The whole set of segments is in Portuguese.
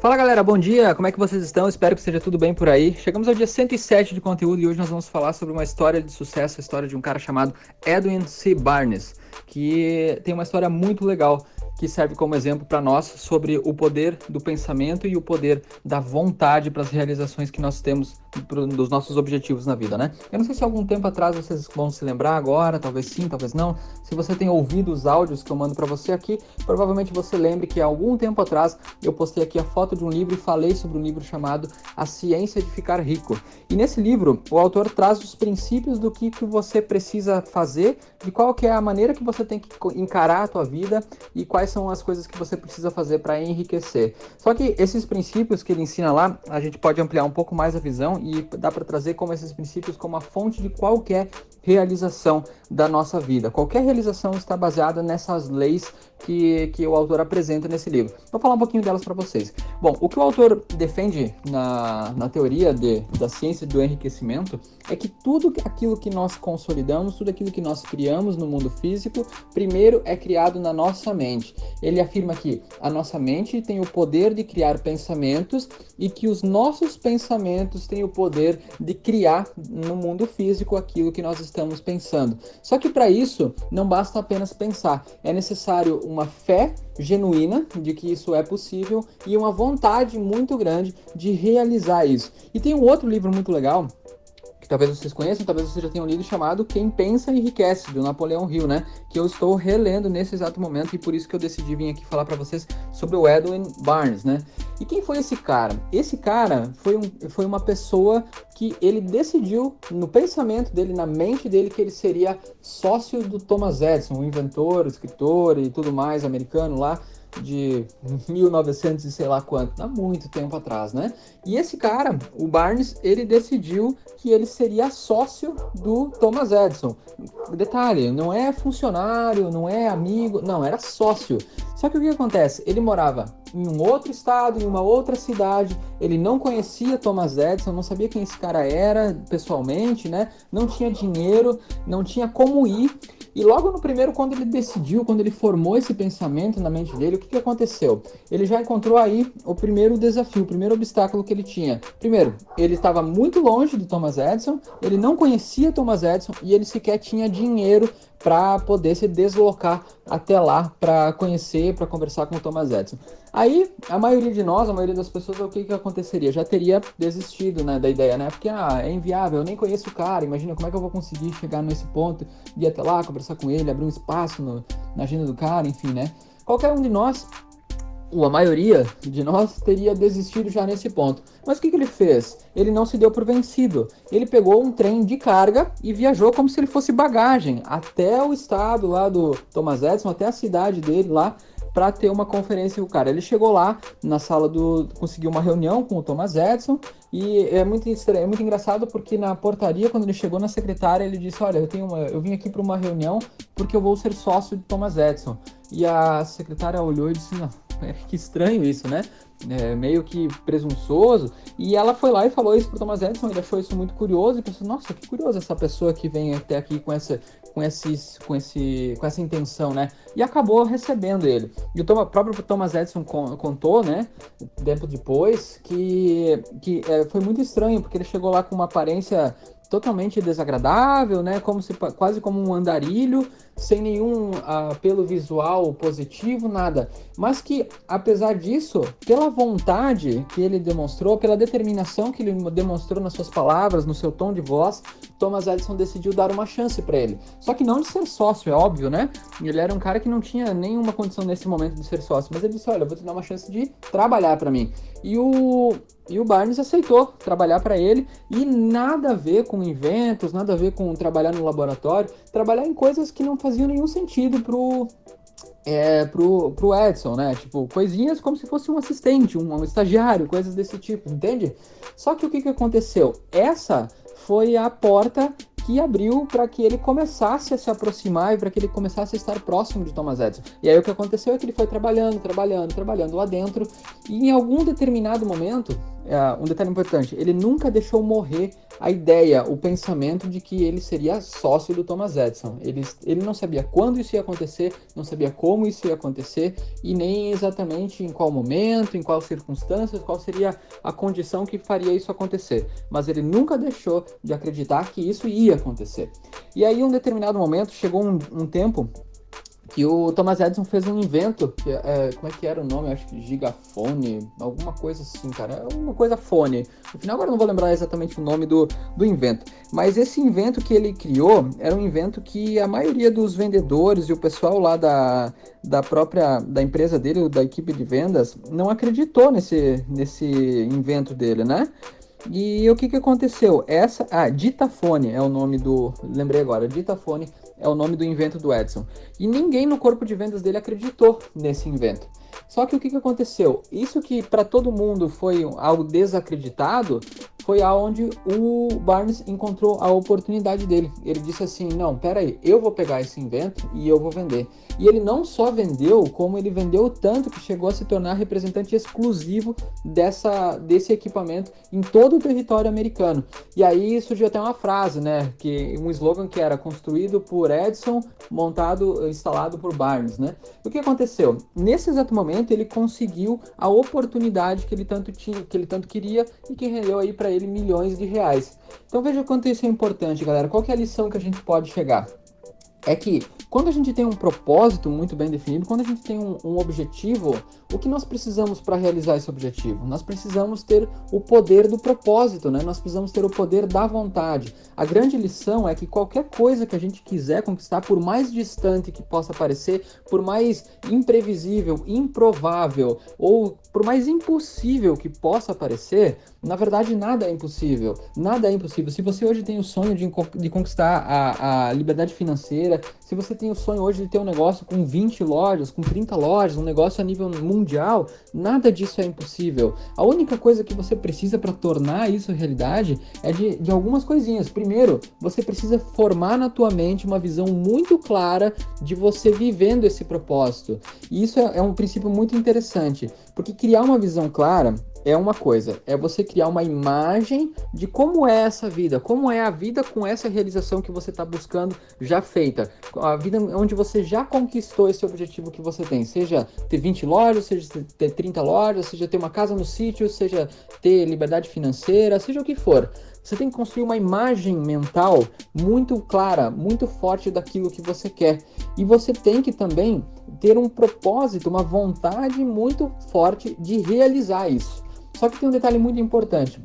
Fala galera, bom dia, como é que vocês estão? Espero que esteja tudo bem por aí. Chegamos ao dia 107 de conteúdo e hoje nós vamos falar sobre uma história de sucesso, a história de um cara chamado Edwin C. Barnes, que tem uma história muito legal, que serve como exemplo para nós sobre o poder do pensamento e o poder da vontade para as realizações que nós temos dos nossos objetivos na vida, né? Eu não sei se algum tempo atrás vocês vão se lembrar agora, talvez sim, talvez não. Se você tem ouvido os áudios que eu mando para você aqui, provavelmente você lembre que há algum tempo atrás eu postei aqui a foto de um livro e falei sobre um livro chamado A Ciência de Ficar Rico. E nesse livro, o autor traz os princípios do que você precisa fazer, de qual que é a maneira que você tem que encarar a tua vida e quais são as coisas que você precisa fazer para enriquecer. Só que esses princípios que ele ensina lá, a gente pode ampliar um pouco mais a visão e dá para trazer como esses princípios como a fonte de qualquer realização da nossa vida. Qualquer realização está baseada nessas leis que o autor apresenta nesse livro. Vou falar um pouquinho delas para vocês. Bom, o que o autor defende na teoria da ciência do enriquecimento é que tudo aquilo que nós consolidamos, tudo aquilo que nós criamos no mundo físico, primeiro é criado na nossa mente. Ele afirma que a nossa mente tem o poder de criar pensamentos e que os nossos pensamentos têm o poder de criar no mundo físico aquilo que nós estamos pensando. Só que para isso não basta apenas pensar, é necessário uma fé genuína de que isso é possível e uma vontade muito grande de realizar isso. E tem um outro livro muito legal que talvez vocês conheçam, talvez vocês já tenham lido, chamado Quem Pensa Enriquece, do Napoleão Hill, né? Que eu estou relendo nesse exato momento e por isso que eu decidi vir aqui falar para vocês sobre o Edwin Barnes, né? E quem foi esse cara? Esse cara foi uma pessoa que ele decidiu, no pensamento dele, na mente dele, que ele seria sócio do Thomas Edison, um inventor, escritor e tudo mais, americano lá, de 1900 e sei lá quanto, há muito tempo atrás, né? E esse cara, o Barnes, ele decidiu que ele seria sócio do Thomas Edison. Detalhe, não é funcionário, não é amigo, não, era sócio. Só que o que acontece? Ele morava em um outro estado, em uma outra cidade, ele não conhecia Thomas Edison, não sabia quem esse cara era pessoalmente, né? Não tinha dinheiro, não tinha como ir. E logo no primeiro, quando ele decidiu, quando ele formou esse pensamento na mente dele, o que aconteceu? Ele já encontrou aí o primeiro desafio, o primeiro obstáculo que ele tinha. Primeiro, ele estava muito longe do Thomas Edison, ele não conhecia Thomas Edison e ele sequer tinha dinheiro para poder se deslocar até lá para conhecer, para conversar com o Thomas Edison. Aí, a maioria de nós, a maioria das pessoas, o que aconteceria? Já teria desistido, né, da ideia, né? Porque, é inviável, eu nem conheço o cara, imagina como é que eu vou conseguir chegar nesse ponto, ir até lá, conversar com ele, abrir um espaço na agenda do cara, enfim, né? Qualquer um de nós, ou a maioria de nós, teria desistido já nesse ponto. Mas o que ele fez? Ele não se deu por vencido. Ele pegou um trem de carga e viajou como se ele fosse bagagem até o estado lá do Thomas Edison, até a cidade dele lá, para ter uma conferência com o cara. Ele chegou lá na sala conseguiu uma reunião com o Thomas Edison e é muito engraçado porque na portaria, quando ele chegou na secretária, ele disse: olha, eu vim aqui para uma reunião porque eu vou ser sócio de Thomas Edison. E a secretária olhou e disse: não, que estranho isso, né? Meio que presunçoso. E ela foi lá e falou isso pro Thomas Edison, ele achou isso muito curioso e pensou: nossa, que curioso essa pessoa que vem até aqui com essa intenção, né? E acabou recebendo ele. E o próprio Thomas Edison contou, né, tempo depois, que foi muito estranho, porque ele chegou lá com uma aparência totalmente desagradável, né? Quase como um andarilho, sem nenhum apelo visual positivo, nada. Mas que, apesar disso, pela vontade que ele demonstrou, pela determinação que ele demonstrou nas suas palavras, no seu tom de voz, Thomas Edison decidiu dar uma chance para ele. Só que não de ser sócio, é óbvio, né? Ele era um cara que não tinha nenhuma condição nesse momento de ser sócio, mas ele disse: olha, eu vou te dar uma chance de trabalhar para mim. E o Barnes aceitou trabalhar para ele, e nada a ver com inventos, nada a ver com trabalhar no laboratório, trabalhar em coisas que não faziam nenhum sentido pro Edison, né? Tipo, coisinhas como se fosse um assistente, um estagiário, coisas desse tipo, entende? Só que o que aconteceu? Essa foi a porta que abriu para que ele começasse a se aproximar e para que ele começasse a estar próximo de Thomas Edison. E aí o que aconteceu é que ele foi trabalhando lá dentro, e em algum determinado momento, um detalhe importante, ele nunca deixou morrer a ideia, o pensamento de que ele seria sócio do Thomas Edison. Ele não sabia quando isso ia acontecer, não sabia como isso ia acontecer e nem exatamente em qual momento, em quais circunstâncias, qual seria a condição que faria isso acontecer. Mas ele nunca deixou de acreditar que isso ia acontecer. E aí, em um determinado momento, chegou um tempo que o Thomas Edison fez um invento, como é que era o nome? Acho que gigafone, alguma coisa assim, cara, uma coisa fone. No final agora não vou lembrar exatamente o nome do invento, mas esse invento que ele criou era um invento que a maioria dos vendedores e o pessoal lá da empresa dele, da equipe de vendas, não acreditou nesse invento dele, né? E o que aconteceu? Ditafone é o nome lembrei agora, Ditafone é o nome do invento do Edison. E ninguém no corpo de vendas dele acreditou nesse invento. Só que o que aconteceu? Isso que para todo mundo foi algo desacreditado, foi aonde o Barnes encontrou a oportunidade dele. Ele disse assim, não, peraí, eu vou pegar esse invento e eu vou vender. E ele não só vendeu, como ele vendeu tanto que chegou a se tornar representante exclusivo desse equipamento em todo o território americano. E aí surgiu até uma frase, né, um slogan que era construído por Edison, instalado por Barnes, né? O que aconteceu? Nesse exato momento ele conseguiu a oportunidade que ele tanto queria e que rendeu aí para ele milhões de reais. Então veja o quanto isso é importante, galera. Qual que é a lição que a gente pode chegar? É que quando a gente tem um propósito muito bem definido, quando a gente tem um objetivo, o que nós precisamos para realizar esse objetivo? Nós precisamos ter o poder do propósito, né? Nós precisamos ter o poder da vontade. A grande lição é que qualquer coisa que a gente quiser conquistar, por mais distante que possa parecer, por mais imprevisível, improvável ou por mais impossível que possa parecer, na verdade nada é impossível. Nada é impossível. Se você hoje tem o sonho de conquistar a liberdade financeira, se você tem o sonho hoje de ter um negócio com 20 lojas, com 30 lojas, um negócio a nível mundial, nada disso é impossível. A única coisa que você precisa para tornar isso realidade é de algumas coisinhas. Primeiro, você precisa formar na tua mente uma visão muito clara de você vivendo esse propósito. E isso é um princípio muito interessante, porque criar uma visão clara é uma coisa, é você criar uma imagem de como é essa vida, como é a vida com essa realização que você está buscando já feita, a vida onde você já conquistou esse objetivo que você tem, seja ter 20 lojas, seja ter 30 lojas, seja ter uma casa no sítio, seja ter liberdade financeira, seja o que for. Você tem que construir uma imagem mental muito clara, muito forte daquilo que você quer. E você tem que também ter um propósito, uma vontade muito forte de realizar isso. Só que tem um detalhe muito importante.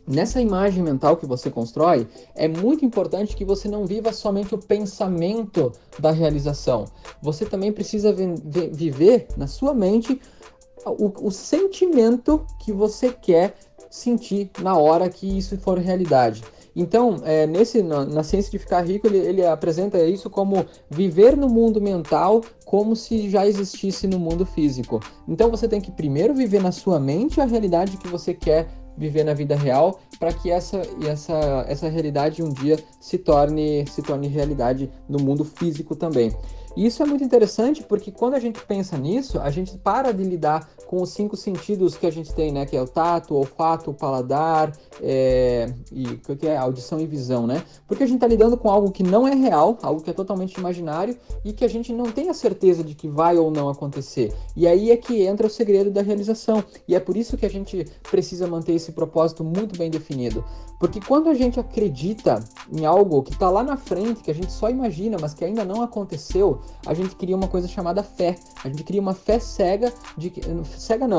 Nessa imagem mental que você constrói, é muito importante que você não viva somente o pensamento da realização. Você também precisa viver na sua mente o sentimento que você quer sentir na hora que isso for realidade. Então, na Ciência de Ficar Rico, ele apresenta isso como viver no mundo mental como se já existisse no mundo físico. Então, você tem que primeiro viver na sua mente a realidade que você quer viver na vida real, para que essa realidade um dia se torne realidade no mundo físico também. E isso é muito interessante porque quando a gente pensa nisso, a gente para de lidar com os 5 sentidos que a gente tem, né? Que é o tato, o olfato, o paladar, audição e visão, né? Porque a gente está lidando com algo que não é real, algo que é totalmente imaginário e que a gente não tem a certeza de que vai ou não acontecer. E aí é que entra o segredo da realização. E é por isso que a gente precisa manter esse propósito muito bem definido. Porque quando a gente acredita em algo que está lá na frente, que a gente só imagina, mas que ainda não aconteceu, a gente cria uma coisa chamada fé. A gente cria uma fé cega,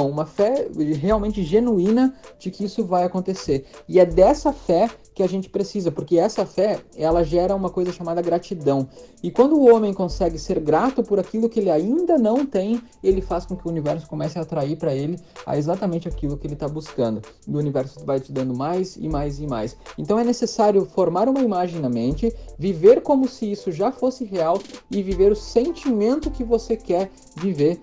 uma fé realmente genuína de que isso vai acontecer. E é dessa fé que a gente precisa, porque essa fé, ela gera uma coisa chamada gratidão. E quando o homem consegue ser grato por aquilo que ele ainda não tem, ele faz com que o universo comece a atrair para ele exatamente aquilo que ele está buscando. E o universo vai te dando mais e mais e mais. Então é necessário formar uma imagem na mente, viver como se isso já fosse real e viver o sentimento que você quer viver,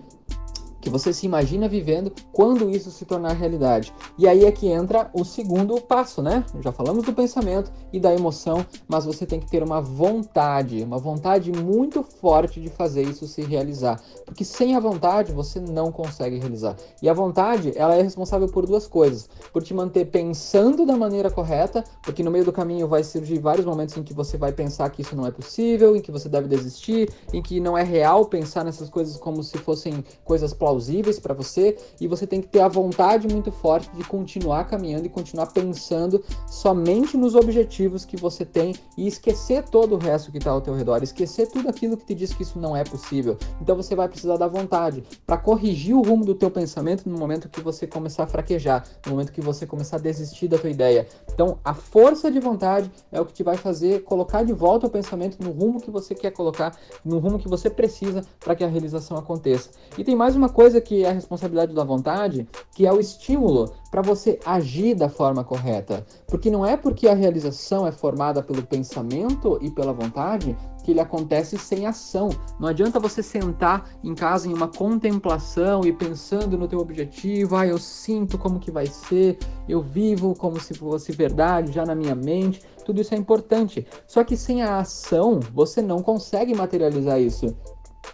que você se imagina vivendo quando isso se tornar realidade. E aí é que entra o segundo passo, né? Já falamos do pensamento e da emoção, mas você tem que ter uma vontade muito forte de fazer isso se realizar. Porque sem a vontade você não consegue realizar. E a vontade, ela é responsável por duas coisas: por te manter pensando da maneira correta, porque no meio do caminho vai surgir vários momentos em que você vai pensar que isso não é possível, em que você deve desistir, em que não é real pensar nessas coisas como se fossem coisas plausíveis para você, e você tem que ter a vontade muito forte de continuar caminhando e continuar pensando somente nos objetivos que você tem e esquecer todo o resto que está ao teu redor, esquecer tudo aquilo que te diz que isso não é possível. Então você vai precisar da vontade para corrigir o rumo do teu pensamento no momento que você começar a fraquejar, no momento que você começar a desistir da tua ideia. Então a força de vontade é o que te vai fazer colocar de volta o pensamento no rumo que você quer colocar, no rumo que você precisa para que a realização aconteça. E tem mais uma coisa que é a responsabilidade da vontade, que é o estímulo para você agir da forma correta. Porque não é porque a realização é formada pelo pensamento e pela vontade que ele acontece sem ação. Não adianta você sentar em casa em uma contemplação e pensando no teu objetivo, eu sinto como que vai ser, eu vivo como se fosse verdade já na minha mente. Tudo isso é importante. Só que sem a ação, você não consegue materializar isso.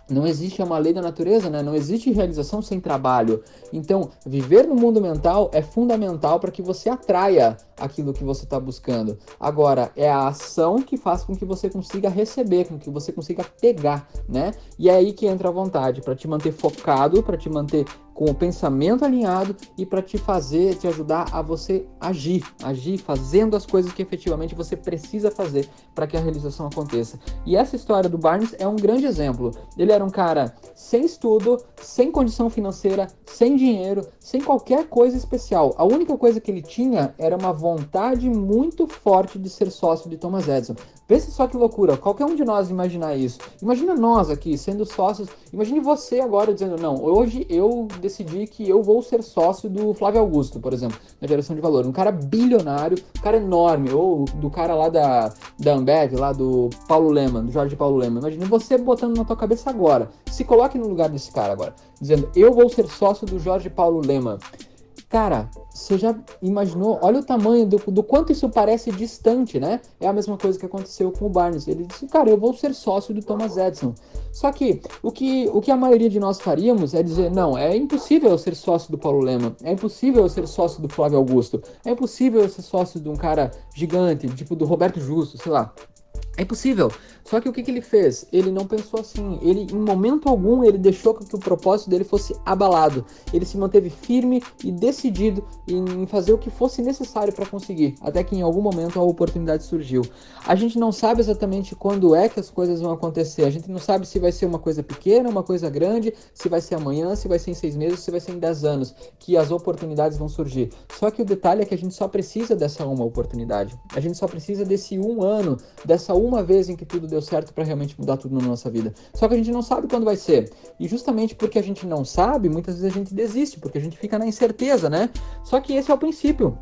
Não existe uma lei da natureza, né? Não existe realização sem trabalho. Então, viver no mundo mental é fundamental para que você atraia aquilo que você está buscando. Agora, é a ação que faz com que você consiga receber, com que você consiga pegar, né? E é aí que entra a vontade, para te manter focado, para te manter com o pensamento alinhado e para te ajudar a você agir fazendo as coisas que efetivamente você precisa fazer para que a realização aconteça. E essa história do Barnes é um grande exemplo. Ele era um cara sem estudo, sem condição financeira, sem dinheiro, sem qualquer coisa especial. A única coisa que ele tinha era uma vontade muito forte de ser sócio de Thomas Edison. Pensa só que loucura, qualquer um de nós imaginar isso. Imagina nós aqui sendo sócios, imagine você agora dizendo, não, hoje eu decidi que eu vou ser sócio do Flávio Augusto, por exemplo, na geração de valor. Um cara bilionário, um cara enorme, ou do cara lá da Ambev, lá do Paulo Lemann, do Jorge Paulo Lemann. Imagine você botando na tua cabeça agora. Se coloque no lugar desse cara agora, dizendo, eu vou ser sócio do Jorge Paulo Lemann. Cara, você já imaginou? Olha o tamanho do quanto isso parece distante, né? É a mesma coisa que aconteceu com o Barnes. Ele disse, cara, eu vou ser sócio do Thomas Edison. Só que o que a maioria de nós faríamos é dizer, não, é impossível eu ser sócio do Paulo Lemann, é impossível eu ser sócio do Flávio Augusto, é impossível eu ser sócio de um cara gigante, tipo do Roberto Justo, sei lá. É impossível. Só que o que ele fez? Ele não pensou assim. Ele, em momento algum, ele deixou que o propósito dele fosse abalado. Ele se manteve firme e decidido em fazer o que fosse necessário para conseguir. Até que em algum momento a oportunidade surgiu. A gente não sabe exatamente quando é que as coisas vão acontecer. A gente não sabe se vai ser uma coisa pequena, uma coisa grande, se vai ser amanhã, se vai ser em 6 meses, se vai ser em 10 anos, que as oportunidades vão surgir. Só que o detalhe é que a gente só precisa dessa uma oportunidade. A gente só precisa desse um ano, dessa uma vez em que tudo deu certo para realmente mudar tudo na nossa vida. Só que a gente não sabe quando vai ser. E justamente porque a gente não sabe, muitas vezes a gente desiste, porque a gente fica na incerteza, né? Só que esse é o princípio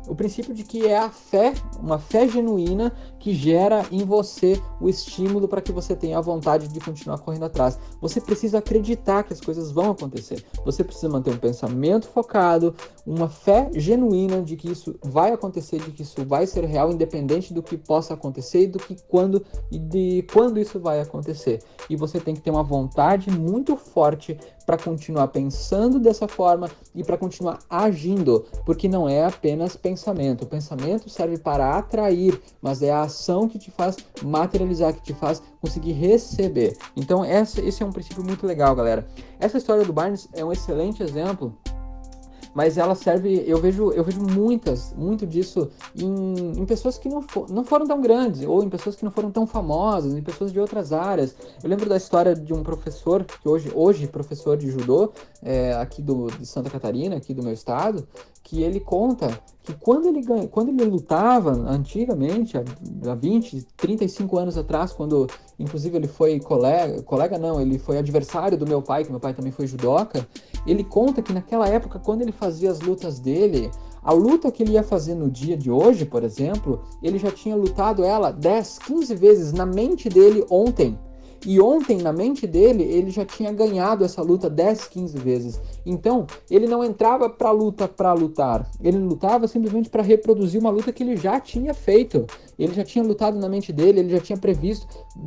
de que é a fé, uma fé genuína que gera em você o estímulo para que você tenha a vontade de continuar correndo atrás. Você precisa acreditar que as coisas vão acontecer. Você precisa manter um pensamento focado, uma fé genuína de que isso vai acontecer, de que isso vai ser real, independente do que possa acontecer e de quando isso vai acontecer. E você tem que ter uma vontade muito forte para continuar pensando dessa forma e para continuar agindo, porque não é apenas pensamento. O pensamento serve para atrair, mas é a ação que te faz materializar, que te faz conseguir receber. Então esse é um princípio muito legal, galera. Essa história do Barnes é um excelente exemplo, mas ela serve, eu vejo muito disso em pessoas que não foram tão grandes, ou em pessoas que não foram tão famosas, em pessoas de outras áreas. Eu lembro da história de um professor, que hoje professor de judô, aqui de Santa Catarina, aqui do meu estado, que ele conta que quando ele lutava antigamente, há 20, 35 anos atrás, quando inclusive ele foi ele foi adversário do meu pai, que meu pai também foi judoca, ele conta que naquela época, quando ele fazia as lutas dele, a luta que ele ia fazer no dia de hoje, por exemplo, ele já tinha lutado ela 10, 15 vezes na mente dele ontem. E ontem, na mente dele, ele já tinha ganhado essa luta 10, 15 vezes. Então, ele não entrava pra luta para lutar. Ele lutava simplesmente para reproduzir uma luta que ele já tinha feito. Ele já tinha lutado na mente dele, ele já tinha previsto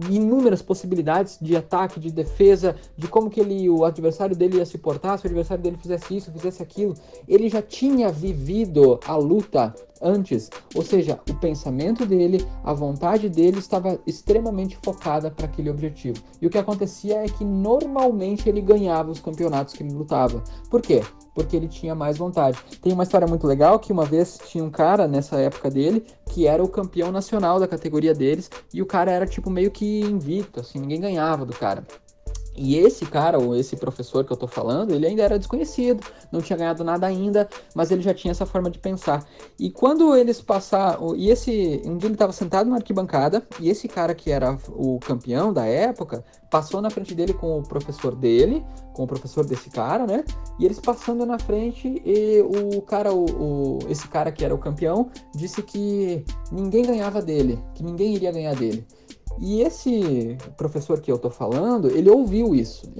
inúmeras possibilidades de ataque, de defesa, de como que o adversário dele ia se portar, se o adversário dele fizesse isso, fizesse aquilo. Ele já tinha vivido a luta antes, ou seja, o pensamento dele, a vontade dele estava extremamente focada para aquele objetivo. E o que acontecia é que normalmente ele ganhava os campeonatos que ele lutava. Por quê? Porque ele tinha mais vontade. Tem uma história muito legal que uma vez tinha um cara nessa época dele que era o campeão nacional da categoria deles e o cara era tipo meio que invicto, assim, ninguém ganhava do cara. E esse cara, ou esse professor que eu tô falando, ele ainda era desconhecido, não tinha ganhado nada ainda, mas ele já tinha essa forma de pensar. E quando eles passaram, um dia ele estava sentado na arquibancada, e esse cara que era o campeão da época, passou na frente dele com o professor dele, com o professor desse cara, né? E eles passando na frente, e esse cara que era o campeão, disse que ninguém ganhava dele, que ninguém iria ganhar dele. E esse professor que eu tô falando, ele ouviu isso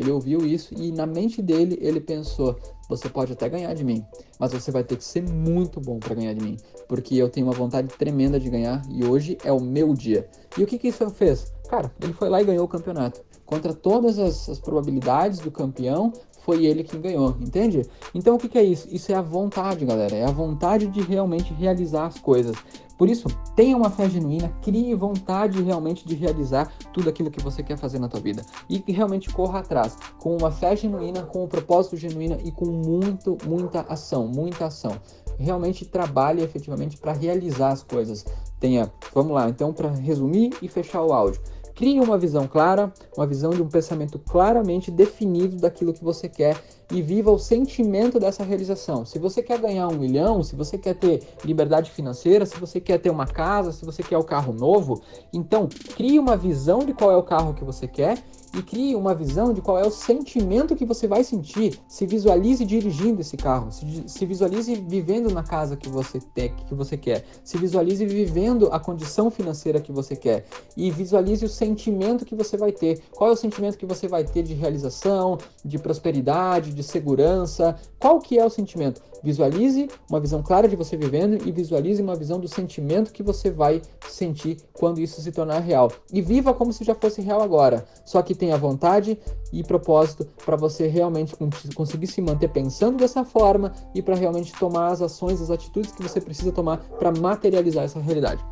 e na mente dele ele pensou, você pode até ganhar de mim, mas você vai ter que ser muito bom para ganhar de mim, porque eu tenho uma vontade tremenda de ganhar e hoje é o meu dia. E o que isso fez? Cara, ele foi lá e ganhou o campeonato. Contra todas as probabilidades do campeão, foi ele quem ganhou, entende? Então o que é isso? Isso é a vontade, galera, é a vontade de realmente realizar as coisas. Por isso, tenha uma fé genuína, crie vontade realmente de realizar tudo aquilo que você quer fazer na tua vida. E realmente corra atrás, com uma fé genuína, com um propósito genuíno e com muita ação. Realmente trabalhe efetivamente para realizar as coisas. Vamos lá, então, para resumir e fechar o áudio. Crie uma visão clara, uma visão de um pensamento claramente definido daquilo que você quer e viva o sentimento dessa realização. Se você quer ganhar 1 milhão, se você quer ter liberdade financeira, se você quer ter uma casa, se você quer o carro novo, então crie uma visão de qual é o carro que você quer e crie uma visão de qual é o sentimento que você vai sentir. Se visualize dirigindo esse carro, se visualize vivendo na casa que você quer, se visualize vivendo a condição financeira que você quer e visualize o sentimento que você vai ter. Qual é o sentimento que você vai ter de realização, de prosperidade, de segurança? Qual que é o sentimento? Visualize uma visão clara de você vivendo e visualize uma visão do sentimento que você vai sentir quando isso se tornar real. E viva como se já fosse real agora. Só que tenha vontade e propósito para você realmente conseguir se manter pensando dessa forma e para realmente tomar as ações, as atitudes que você precisa tomar para materializar essa realidade.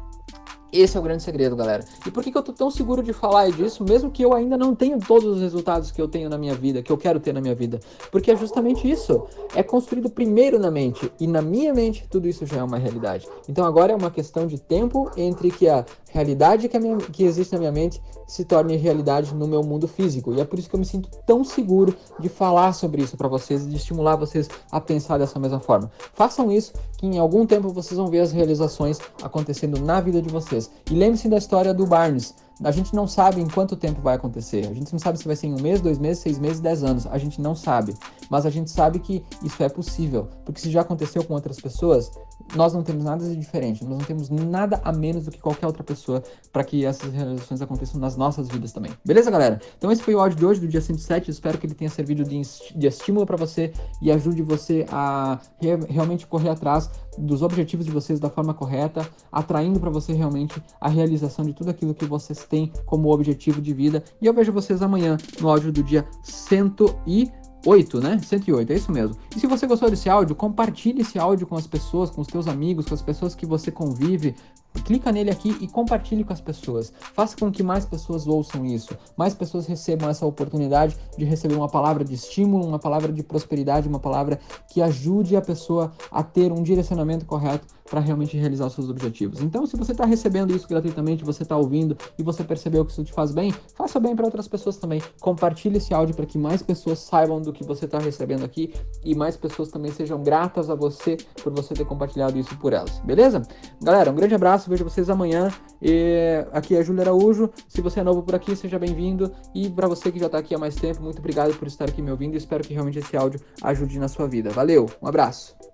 Esse é o grande segredo, galera. E por que eu tô tão seguro de falar disso, mesmo que eu ainda não tenha todos os resultados que eu tenho na minha vida, que eu quero ter na minha vida? Porque é justamente isso. É construído primeiro na mente. E na minha mente, tudo isso já é uma realidade. Então agora é uma questão de tempo entre que a realidade que existe na minha mente se torne realidade no meu mundo físico. E é por isso que eu me sinto tão seguro de falar sobre isso para vocês e de estimular vocês a pensar dessa mesma forma. Façam isso, que em algum tempo vocês vão ver as realizações acontecendo na vida de vocês. E lembre-se da história do Barnes. A gente não sabe em quanto tempo vai acontecer. A gente não sabe se vai ser em 1 mês, 2 meses, 6 meses, 10 anos. A gente não sabe. Mas a gente sabe que isso é possível. Porque se já aconteceu com outras pessoas, nós não temos nada de diferente. Nós não temos nada a menos do que qualquer outra pessoa para que essas realizações aconteçam nas nossas vidas também. Beleza, galera? Então esse foi o áudio de hoje, do dia 107. Eu espero que ele tenha servido de estímulo para você e ajude você a realmente correr atrás dos objetivos de vocês da forma correta, atraindo para você realmente a realização de tudo aquilo que vocês têm como objetivo de vida. E eu vejo vocês amanhã no áudio do dia 108, né? 108, é isso mesmo. E se você gostou desse áudio, compartilhe esse áudio com as pessoas, com os teus amigos, com as pessoas que você convive. Clica nele aqui e compartilhe com as pessoas. Faça com que mais pessoas ouçam isso. Mais pessoas recebam essa oportunidade de receber uma palavra de estímulo, uma palavra de prosperidade, uma palavra que ajude a pessoa a ter um direcionamento correto para realmente realizar os seus objetivos. Então, se você está recebendo isso gratuitamente, você está ouvindo e você percebeu que isso te faz bem, faça bem para outras pessoas também. Compartilhe esse áudio para que mais pessoas saibam do que você está recebendo aqui e mais pessoas também sejam gratas a você por você ter compartilhado isso por elas. Beleza? Galera, um grande abraço, vejo vocês amanhã. Aqui é Júlio Araújo. Se você é novo por aqui, seja bem-vindo. E para você que já está aqui há mais tempo, muito obrigado por estar aqui me ouvindo e espero que realmente esse áudio ajude na sua vida. Valeu, um abraço!